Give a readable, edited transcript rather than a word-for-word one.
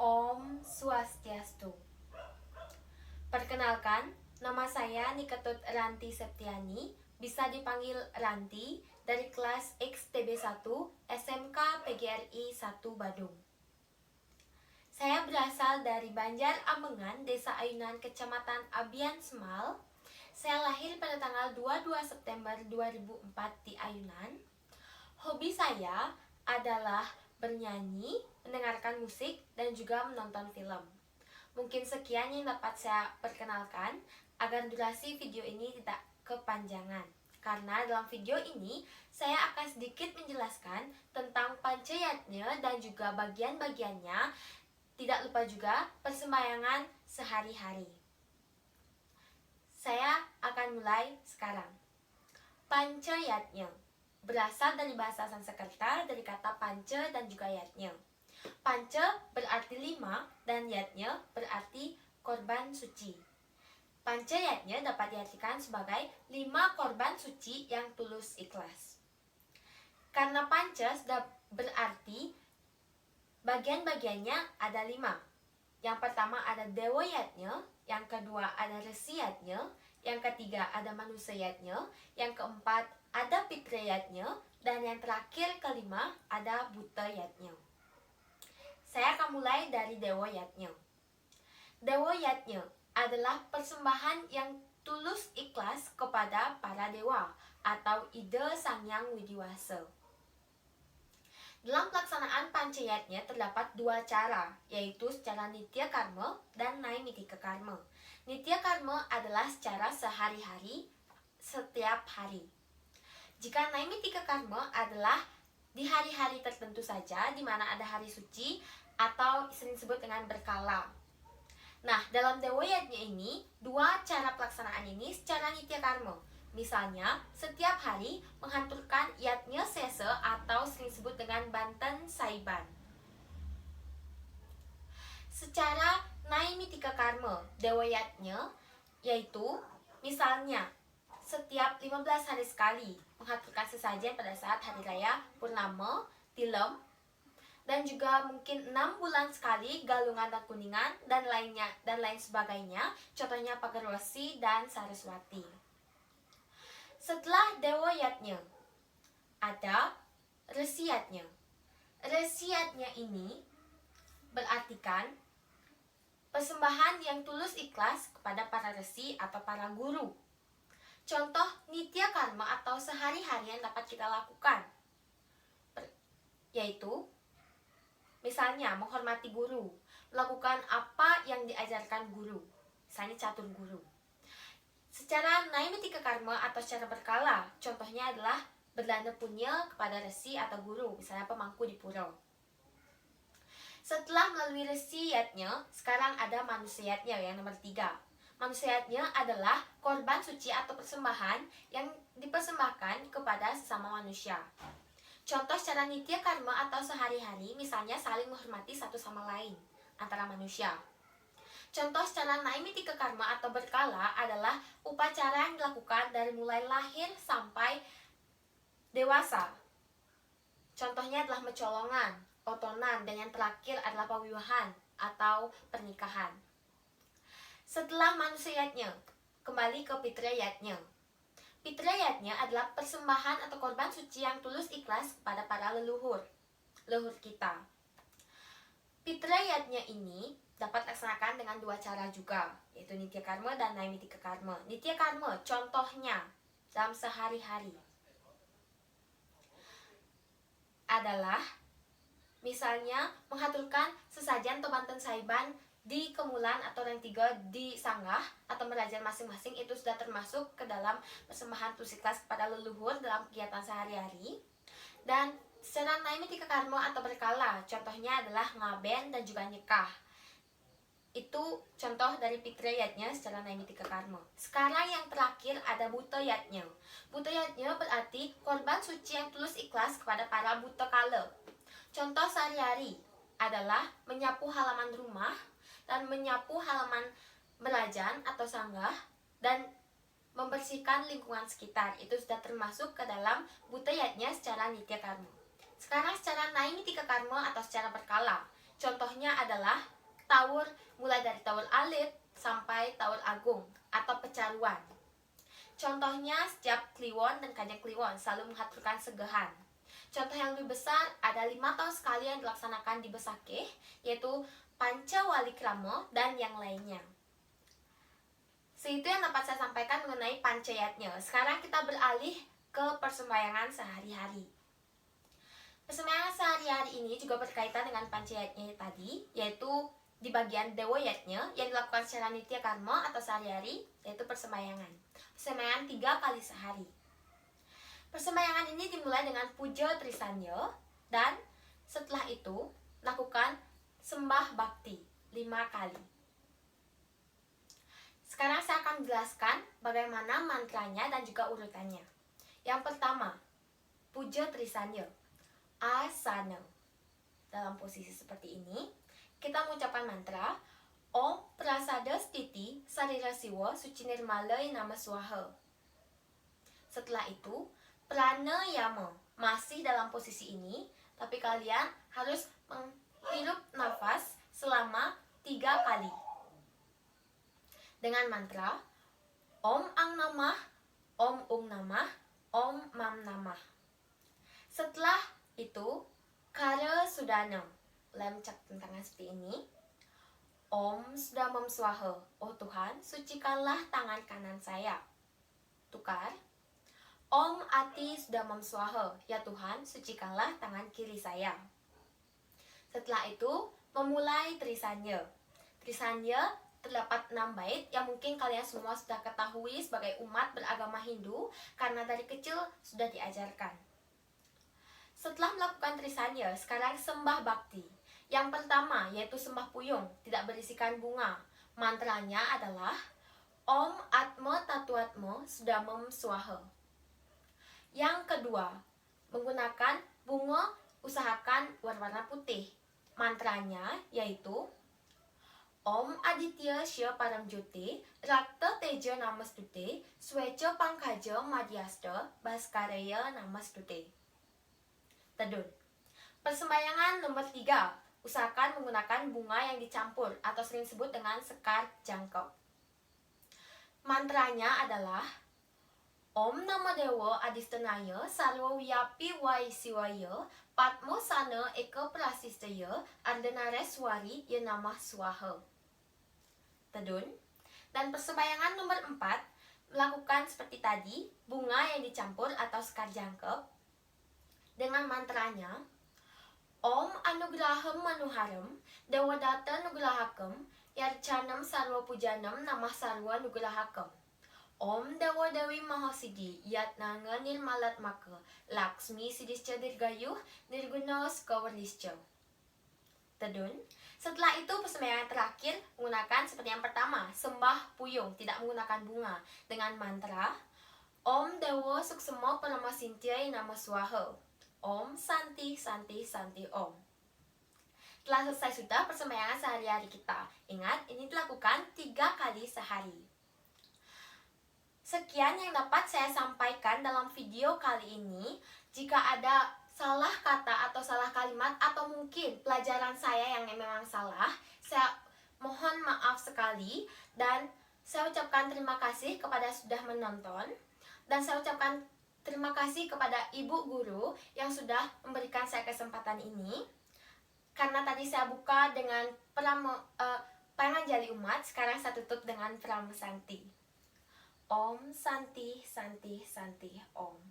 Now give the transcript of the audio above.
Om Swastiastu. Perkenalkan, nama saya Niketut Ranti Septiani, bisa dipanggil Ranti, dari kelas XTB1 SMK PGRI 1 Badung. Saya berasal dari Banjar Amengan, Desa Ayunan, Kecamatan Abian Semal. Saya lahir pada tanggal 22 September 2004 di Ayunan. Hobi saya adalah bernyanyi, mendengarkan musik, dan juga menonton film. Mungkin sekian yang dapat saya perkenalkan agar durasi video ini tidak kepanjangan. Karena dalam video ini saya akan sedikit menjelaskan tentang Panchayatnya dan juga bagian-bagiannya. Tidak lupa juga persembahyangan sehari-hari. Saya akan mulai sekarang. Panchayatnya berasal dari bahasa Sanskerta dari kata panca dan juga yatnya. Panca berarti 5 dan yatnya berarti korban suci. Panchayatnya dapat diartikan sebagai 5 korban suci yang tulus ikhlas. Karena panca sudah berarti bagian-bagiannya ada 5. Yang pertama ada dewa-yatnya, yang kedua ada resi-yatnya, yang ketiga ada manusia-yatnya, yang keempat ada pitra-yatnya, dan yang terakhir kelima ada buta-yatnya. Saya akan mulai dari dewa-yatnya. Dewa-yatnya adalah persembahan yang tulus ikhlas kepada para dewa atau Ida Sang Hyang Widiwasa. Dalam pelaksanaan Panchayatnya terdapat 2 cara, yaitu secara nitya karma dan naimitika karma. Nitya karma adalah secara sehari-hari, setiap hari. Jika naimitika karma adalah di hari-hari tertentu saja, di mana ada hari suci atau sering disebut dengan berkala. Nah, dalam dewa-yatnya ini, 2 cara pelaksanaan ini secara nitya karma. Misalnya, setiap hari menghanturkan yatnya sesa atau sering disebut dengan banten saiban. Secara naimitika karma, dewa-yatnya yaitu misalnya setiap 15 hari sekali menghanturkan sesajen pada saat hari raya Purnama, Tilem, dan juga mungkin 6 bulan sekali Galungan dan Kuningan dan lain sebagainya. Contohnya Pagarwasi dan Saraswati. Setelah dewa-yatnya ada resi-yatnya. Resi-yatnya ini berartikan persembahan yang tulus ikhlas kepada para resi atau para guru. Contoh nitya karma atau sehari-hari yang dapat kita lakukan yaitu misalnya menghormati guru, melakukan apa yang diajarkan guru, misalnya catur guru. Secara naimitika karma atau secara berkala, contohnya adalah berdana punya kepada resi atau guru, misalnya pemangku di pura. Setelah melalui resi-yatnya, sekarang ada manusia-yatnya yang nomor 3. Manusia-yatnya adalah korban suci atau persembahan yang dipersembahkan kepada sesama manusia. Contoh secara nitya karma atau sehari-hari, misalnya saling menghormati satu sama lain antara manusia. Contoh secara naimitika karma atau berkala adalah upacara yang dilakukan dari mulai lahir sampai dewasa. Contohnya adalah mencolongan, otonan, dan yang terakhir adalah pawiwahan atau pernikahan. Setelah manusia-yatnya, kembali ke pitra-yatnya. Pitra-yatnya adalah persembahan atau korban suci yang tulus ikhlas kepada para leluhur kita. Pitra-yatnya ini dapat dilaksanakan dengan 2 cara juga, yaitu nitya karma dan naimitika karma. Nitya karma contohnya dalam sehari-hari adalah misalnya menghaturkan sesajen atau banten saiban di kemulan atau yang 3 di sanggah atau merajan masing-masing. Itu sudah termasuk ke dalam persembahan tulus ikhlas kepada leluhur dalam kegiatan sehari-hari. Dan secara naimitika karma atau berkala, contohnya adalah ngaben dan juga nikah. Itu contoh dari pitra-yatnya secara naimitika karma. Sekarang yang terakhir ada buta-yatnya. Buta-yatnya berarti korban suci yang tulus ikhlas kepada para buta kala. Contoh sehari-hari adalah menyapu halaman rumah dan menyapu halaman merajan atau sanggah dan membersihkan lingkungan sekitar. Itu sudah termasuk ke dalam buta-yatnya secara nitya karma. Sekarang secara naimitika karma atau secara berkala. Contohnya adalah tawur, mulai dari tawur alit sampai tawur agung atau pecaruan. Contohnya setiap kliwon dan kanjeng kliwon selalu mengaturkan segehan. Contoh yang lebih besar ada 5 tahun sekali yang dilaksanakan di Besakeh, yaitu Panca Walikrama dan yang lainnya. Itu yang dapat saya sampaikan mengenai pancayatnya. Sekarang kita beralih ke persembayangan sehari-hari. Persembayangan sehari-hari ini juga berkaitan dengan pancayatnya tadi, yaitu di bagian dewoyatnya yang dilakukan secara nitya karma atau sehari-hari, yaitu persembayangan. Persembayangan 3 kali sehari. Persembayangan ini dimulai dengan puja trisanya dan setelah itu lakukan sembah bakti 5 kali. Sekarang saya akan menjelaskan bagaimana mantranya dan juga urutannya. Yang pertama, puja trisanya, asana. Dalam posisi seperti ini, kita mengucapkan mantra Om Prasada Stiti Sarira Siwa Suci Nirmalai Nama Swaha. Setelah itu, pranayama. Masih dalam posisi ini, tapi kalian harus menghirup nafas selama 3 kali. Dengan mantra Om Ang Namah, Om Ung Namah, Om Mam Namah. Setelah itu, Kara Sudana. Lemcak tangan seperti ini. Om Sudamam Swaha. Oh Tuhan, sucikanlah tangan kanan saya. Tukar. Om Ati Sudamam Swaha. Ya Tuhan, sucikanlah tangan kiri saya. Setelah itu, memulai trisanya. Trisanya terdapat 6 bait yang mungkin kalian semua sudah ketahui sebagai umat beragama Hindu karena dari kecil sudah diajarkan. Setelah melakukan trisanya, sekarang sembah bakti. Yang pertama yaitu sembah puyung, tidak berisikan bunga. Mantranya adalah Om Atma Tatuatma Sudamam Swaha. Yang kedua, menggunakan bunga usahakan berwarna putih. Mantranya yaitu Om Aditya Shya Paramjyoti Rakta Teja Namastute Swecha Pangkaja Madhyasta Bhaskareya Namastute. Tedun. Persembayangan nomor 3, usahakan menggunakan bunga yang dicampur atau sering disebut dengan sekar jangkau. Mantranya adalah Om Namadewa Adistanaya Sarwa Wiyapi Vaisiwaya Patmo Sana Eka Prasistaya Ardhanareswari Yanamah Swaha. Tedun. Dan persembayangan nomor 4, melakukan seperti tadi, bunga yang dicampur atau sekar jangkep dengan mantranya Om Anugraham Manuharam Dewadata Nugrahakam Yarchanam Sarwa Pujanam Namah Sarwa Nugrahakam Om Dewa Dewi Mahasiddhi Yatnanga Nirmalatmaka Laksmi Siddhischa Dirgayuh Nirgunas Kawarlischa. Tedun. Setelah itu persembayangan terakhir menggunakan seperti yang pertama, sembah puyung, tidak menggunakan bunga, dengan mantra Om Dewa Suksema Paramasintyai Nama Swaha. Om Santi Santi Santi Om. Telah selesai sudah persembayangan sehari-hari kita. Ingat, ini dilakukan 3 kali sehari. Sekian yang dapat saya sampaikan dalam video kali ini. Jika ada salah kata atau salah kalimat atau mungkin pelajaran saya yang memang salah, saya mohon maaf sekali dan saya ucapkan terima kasih kepada sudah menonton dan saya ucapkan terima kasih kepada ibu guru yang sudah memberikan saya kesempatan ini. Karena tadi saya buka dengan Pamanjali Umat, sekarang saya tutup dengan Pramu Santi. Om Santi Santi Santi Om.